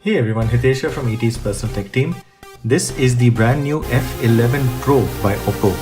Hey everyone, Hitesh here from ET's Personal Tech Team. This is the brand new F11 Pro by Oppo.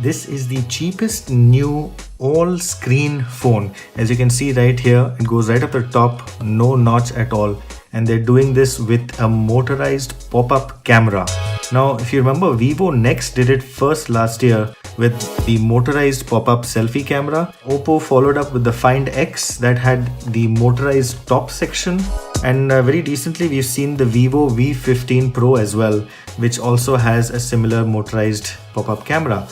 This is the cheapest new all-screen phone. As you can see right here, it goes right up the top, no notch at all. And they're doing this with a motorized pop-up camera. Now, if you remember, Vivo Next did it first last year with the motorized pop-up selfie camera. Oppo followed up with the Find X that had the motorized top section. And very recently, we've seen the Vivo V15 Pro as well, which also has a similar motorized pop-up camera.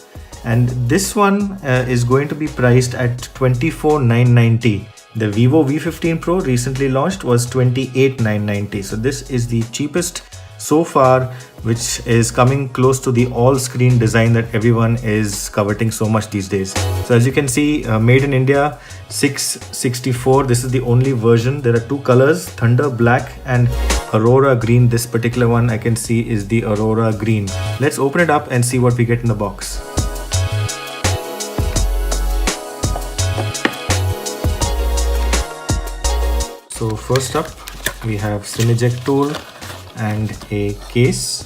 And this one is going to be priced at $24,990. The Vivo V15 Pro recently launched was $28,990. So this is the cheapest so far, which is coming close to the all-screen design that everyone is coveting so much these days. So as you can see, made in India, 664. This is the only version. There are two colors, Thunder Black and Aurora Green. This particular one I can see is the Aurora Green. Let's open it up and see what we get in the box. So first up, we have SIM eject tool and a case.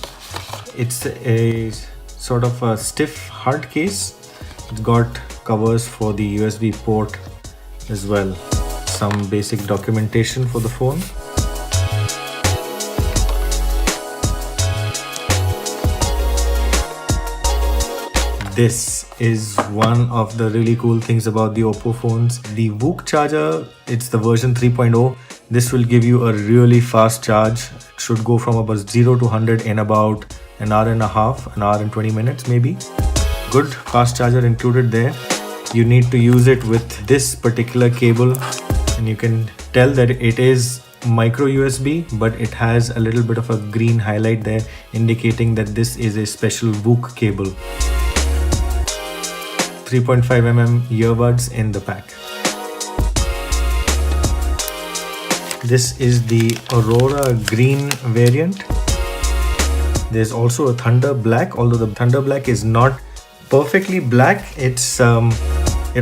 It's a sort of a stiff hard case. It's got covers for the USB port as well. Some basic documentation for the phone. This is one of the really cool things about the Oppo phones. The VOOC charger, it's the version 3.0. This will give you a really fast charge. It should go from about 0 to 100 in about an hour and a half, an hour and 20 minutes maybe. Good fast charger included there. You need to use it with this particular cable, and you can tell that it is micro USB, but it has a little bit of a green highlight there indicating that this is a special VOOC cable. 3.5mm earbuds in the pack. This is the Aurora Green variant. There's also a Thunder Black, although the Thunder Black is not perfectly black. It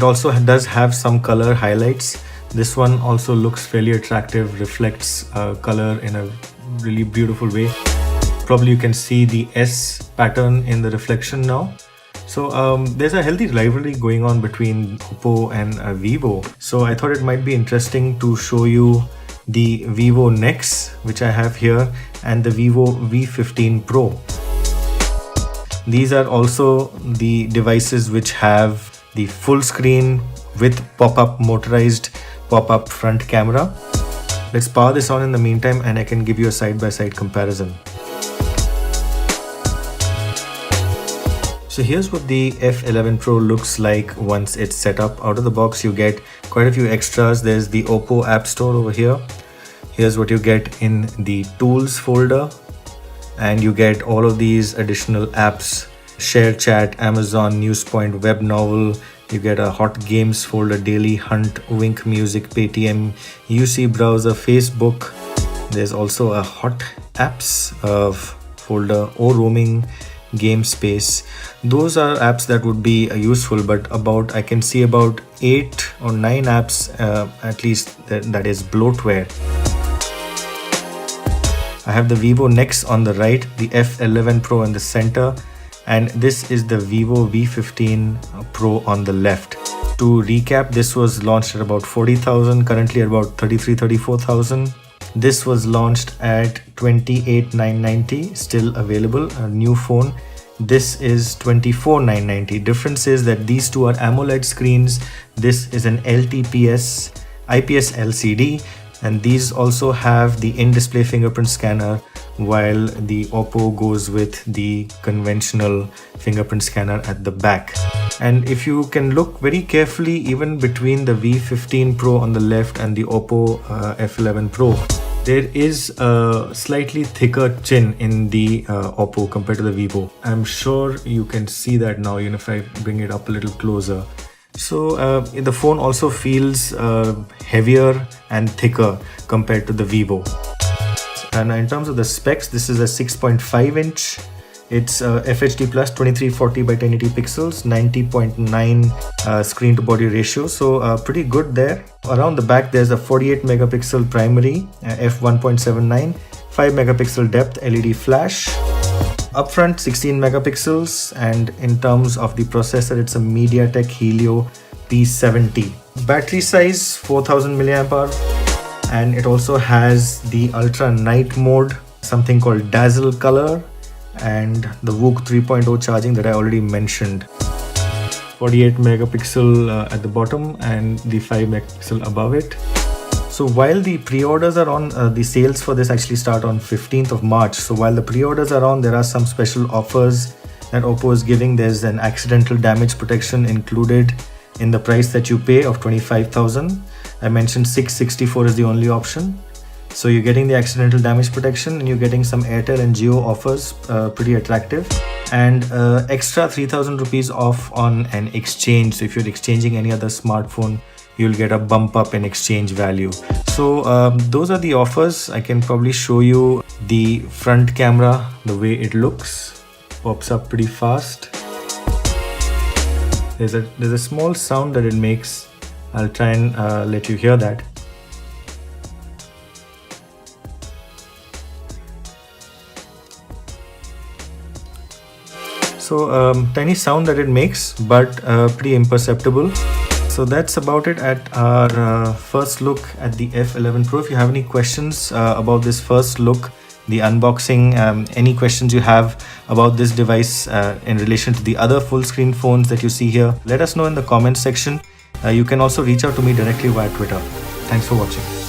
also does have some color highlights. This one also looks fairly attractive, reflects color in a really beautiful way. Probably you can see the S pattern in the reflection now. So there's a healthy rivalry going on between Oppo and Vivo. So I thought it might be interesting to show you the Vivo Next, which I have here, and the Vivo V15 Pro. These are also the devices which have the full screen with pop-up motorized pop-up front camera. Let's power this on in the meantime and I can give you a side-by-side comparison. So here's what the F11 Pro looks like once it's set up. Out of the box you get quite a few extras. There's the Oppo App Store over here. Here's what you get in the Tools folder. And you get all of these additional apps. Share Chat, Amazon, Newspoint, Web Novel. You get a Hot Games folder, Daily Hunt, Wink Music, Paytm, UC Browser, Facebook. There's also a Hot Apps folder, O Roaming, Game Space. Those are apps that would be useful, but I can see about 8 or 9 apps at least that is bloatware. I have the Vivo Next on the right, the F11 Pro in the center, and this is the Vivo V15 Pro on the left. To recap, this was launched at about 40,000, currently at about 34,000. This was launched at $28,990, still available, a new phone. This is $24,990. Difference is that these two are AMOLED screens. This is an LTPS IPS LCD, and these also have the in-display fingerprint scanner, while the Oppo goes with the conventional fingerprint scanner at the back. And if you can look very carefully, even between the V15 Pro on the left and the Oppo F11 Pro, there is a slightly thicker chin in the Oppo compared to the Vivo. I'm sure you can see that now, even if I bring it up a little closer. So the phone also feels heavier and thicker compared to the Vivo. And in terms of the specs, this is a 6.5-inch It's FHD plus 2340 by 1080 pixels, 90.9 screen to body ratio, so pretty good there. Around the back there's a 48 megapixel primary, f1.79, 5 megapixel depth LED flash. Up front 16 megapixels, and in terms of the processor it's a MediaTek Helio P70. Battery size 4000 milliamp hour, and it also has the ultra night mode, something called dazzle color, and the VOOC 3.0 charging that I already mentioned. 48 megapixel at the bottom and the 5 megapixel above it. So while the pre-orders are on, the sales for this actually start on 15th of March. So while the pre-orders are on, there are some special offers that Oppo is giving. There's an accidental damage protection included in the price that you pay of 25,000. I mentioned 664 is the only option. So you're getting the accidental damage protection, and you're getting some Airtel and Jio offers, pretty attractive, and extra 3,000 rupees off on an exchange. So if you're exchanging any other smartphone, you'll get a bump up in exchange value. So those are the offers. I can probably show you the front camera, the way it looks. Pops up pretty fast. There's a small sound that it makes. I'll try and let you hear that. So tiny sound that it makes, but pretty imperceptible. So that's about it at our first look at the F11 Pro. If you have any questions about this first look, the unboxing, any questions you have about this device in relation to the other full screen phones that you see here, let us know in the comments section. You can also reach out to me directly via Twitter. Thanks for watching.